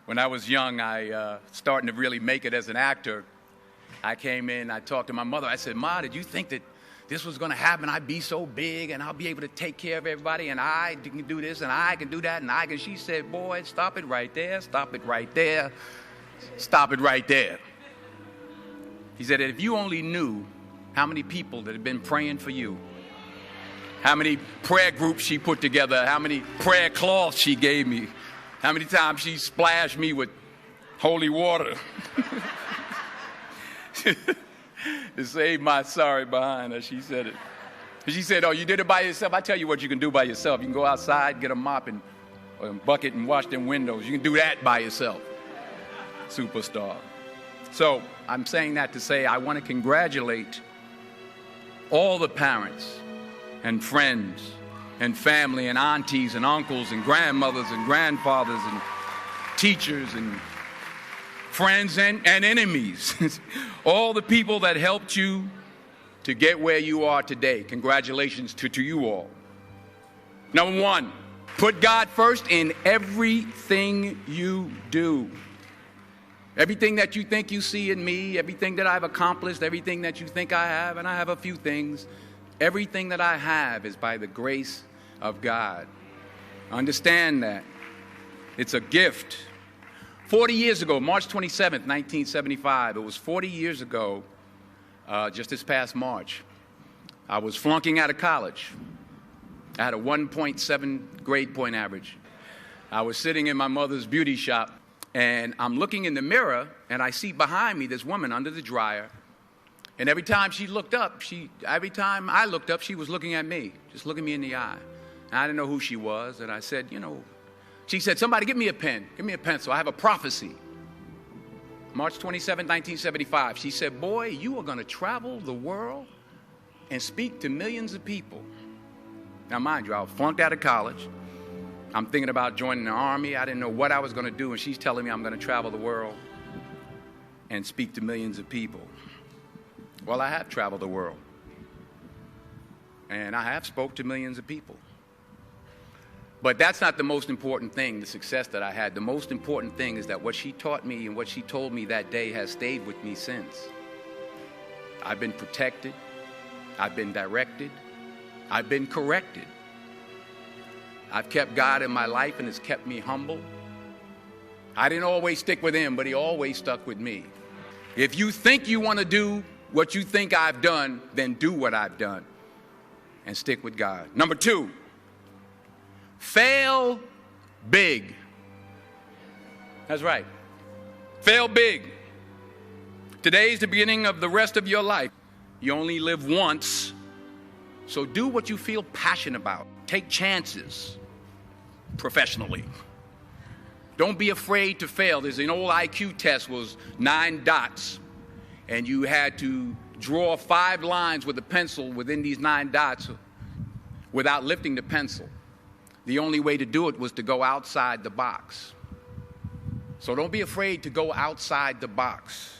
When I was young, starting to really make it as an actor, I came in, I talked to my mother. I said, Ma, did you think that this was going to happen? I'd be so big and I'll be able to take care of everybody and I can do this and I can do that and I can. She said, boy, stop it right there, stop it right there, stop it right there. He said, if you only knew how many people that have been praying for you, how many prayer groups she put together, how many prayer cloths she gave me, how many times she splashed me with holy water to save my sorry behind her. She said it. She said, oh, you did it by yourself? I tell you what you can do by yourself. You can go outside, get a mop and a bucket and wash them windows. You can do that by yourself. Superstar. So I'm saying that to say I want to congratulate all the parents and friends and family and aunties and uncles and grandmothers and grandfathers and teachers and friends and enemies. All the people that helped you to get where you are today. Congratulations to you all. Number one, put God first in everything you do. Everything that you think you see in me, everything that I've accomplished, everything that you think I have, and I have a few things, everything that I have is by the grace of God. Understand that. It's a gift. 40 years ago, March 27th, 1975, it was 40 years ago, just this past March, I was flunking out of college. I had a 1.7 grade point average. I was sitting in my mother's beauty shop, and I'm looking in the mirror, and I see behind me this woman under the dryer. And every time she looked up, every time I looked up, she was looking at me, just looking me in the eye. And I didn't know who she was, and I said, she said, somebody give me a pen, give me a pencil, I have a prophecy. March 27, 1975, she said, boy, you are going to travel the world and speak to millions of people. Now, mind you, I was flunked out of college. I'm thinking about joining the Army. I didn't know what I was going to do, and she's telling me I'm going to travel the world and speak to millions of people. Well, I have traveled the world, and I have spoke to millions of people. But that's not the most important thing, the success that I had. The most important thing is that what she taught me and what she told me that day has stayed with me since. I've been protected. I've been directed. I've been corrected. I've kept God in my life, and it's kept me humble. I didn't always stick with him, but he always stuck with me. If you think you want to do what you think I've done, then do what I've done and stick with God. Number two, fail big. That's right. Fail big. Today's the beginning of the rest of your life. You only live once, so do what you feel passionate about. Take chances professionally. Don't be afraid to fail. There's an old IQ test, was 9 dots, and you had to draw 5 lines with a pencil within these 9 dots without lifting the pencil. The only way to do it was to go outside the box. So don't be afraid to go outside the box.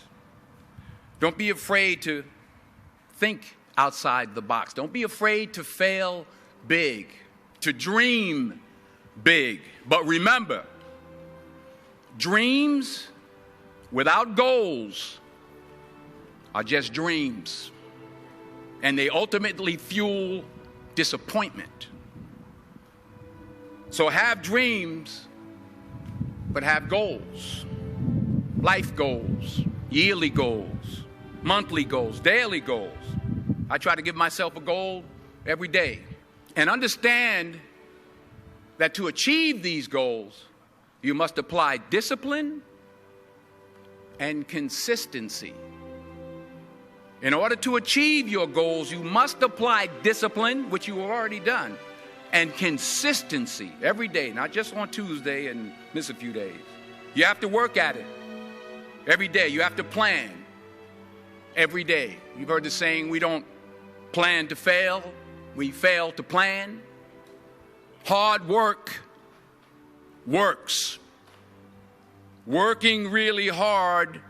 Don't be afraid to think outside the box. Don't be afraid to fail big, to dream big. But remember, dreams without goals are just dreams, and they ultimately fuel disappointment. So have dreams, but have goals. Life goals, yearly goals, monthly goals, daily goals. I try to give myself a goal every day. And understand that to achieve these goals, you must apply discipline and consistency. In order to achieve your goals, you must apply discipline, which you have already done, and consistency every day, not just on Tuesday and miss a few days. You have to work at it every day. You have to plan every day. You've heard the saying, we don't plan to fail, we fail to plan. Hard work works. Working really hard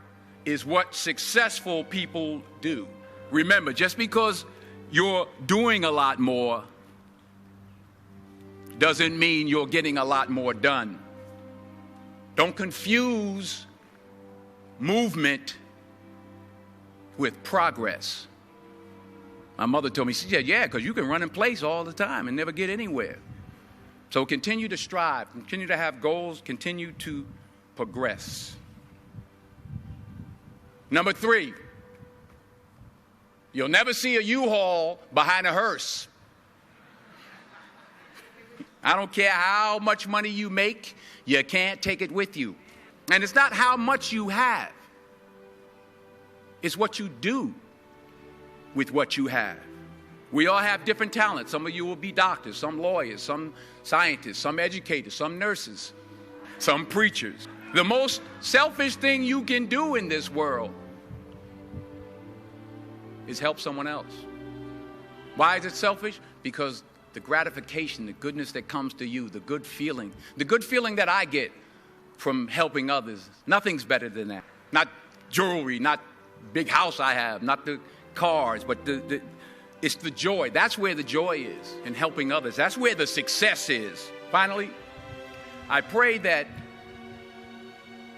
is what successful people do. Remember, just because you're doing a lot more doesn't mean you're getting a lot more done. Don't confuse movement with progress. My mother told me, she said, yeah, because you can run in place all the time and never get anywhere. So continue to strive, continue to have goals, continue to progress. Number 3, you'll never see a U-Haul behind a hearse. I don't care how much money you make, you can't take it with you. And it's not how much you have. It's what you do with what you have. We all have different talents. Some of you will be doctors, some lawyers, some scientists, some educators, some nurses, some preachers. The most selfish thing you can do in this world is help someone else. Why is it selfish? Because the gratification, the goodness that comes to you, the good feeling that I get from helping others, nothing's better than that. Not jewelry, not big house I have, not the cars, but it's the joy. That's where the joy is, in helping others. That's where the success is. Finally, I pray that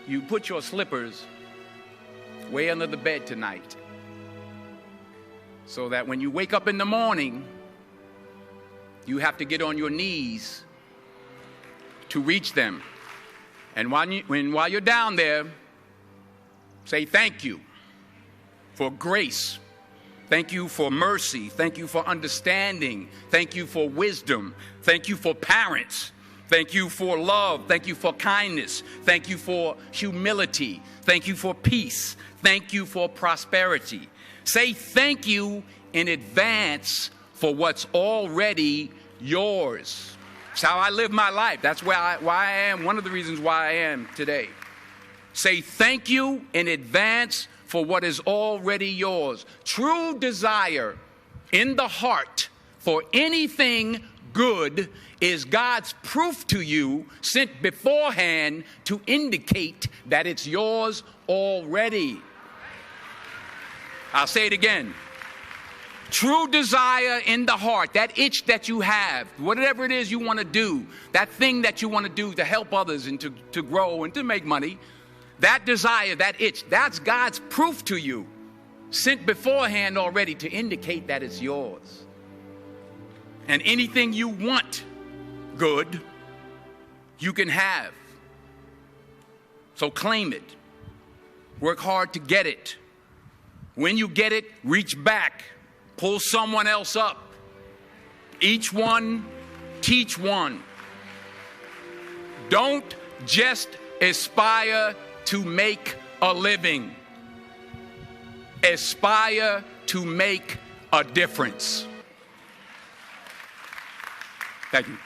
you put your slippers way under the bed tonight, so that when you wake up in the morning, you have to get on your knees to reach them. And while you're down there, say thank you for grace. Thank you for mercy. Thank you for understanding. Thank you for wisdom. Thank you for parents. Thank you for love. Thank you for kindness. Thank you for humility. Thank you for peace. Thank you for prosperity. Say thank you in advance for what's already yours. It's how I live my life. That's why I am, one of the reasons why I am today. Say thank you in advance for what is already yours. True desire in the heart for anything good is God's proof to you, sent beforehand to indicate that it's yours already. I'll say it again. True desire in the heart, that itch that you have, whatever it is you want to do, that thing that you want to do to help others and to grow and to make money, that desire, that itch, that's God's proof to you, sent beforehand already to indicate that it's yours. And anything you want good, you can have. So claim it. Work hard to get it. When you get it, reach back. Pull someone else up. Each one, teach one. Don't just aspire to make a living. Aspire to make a difference. Thank you.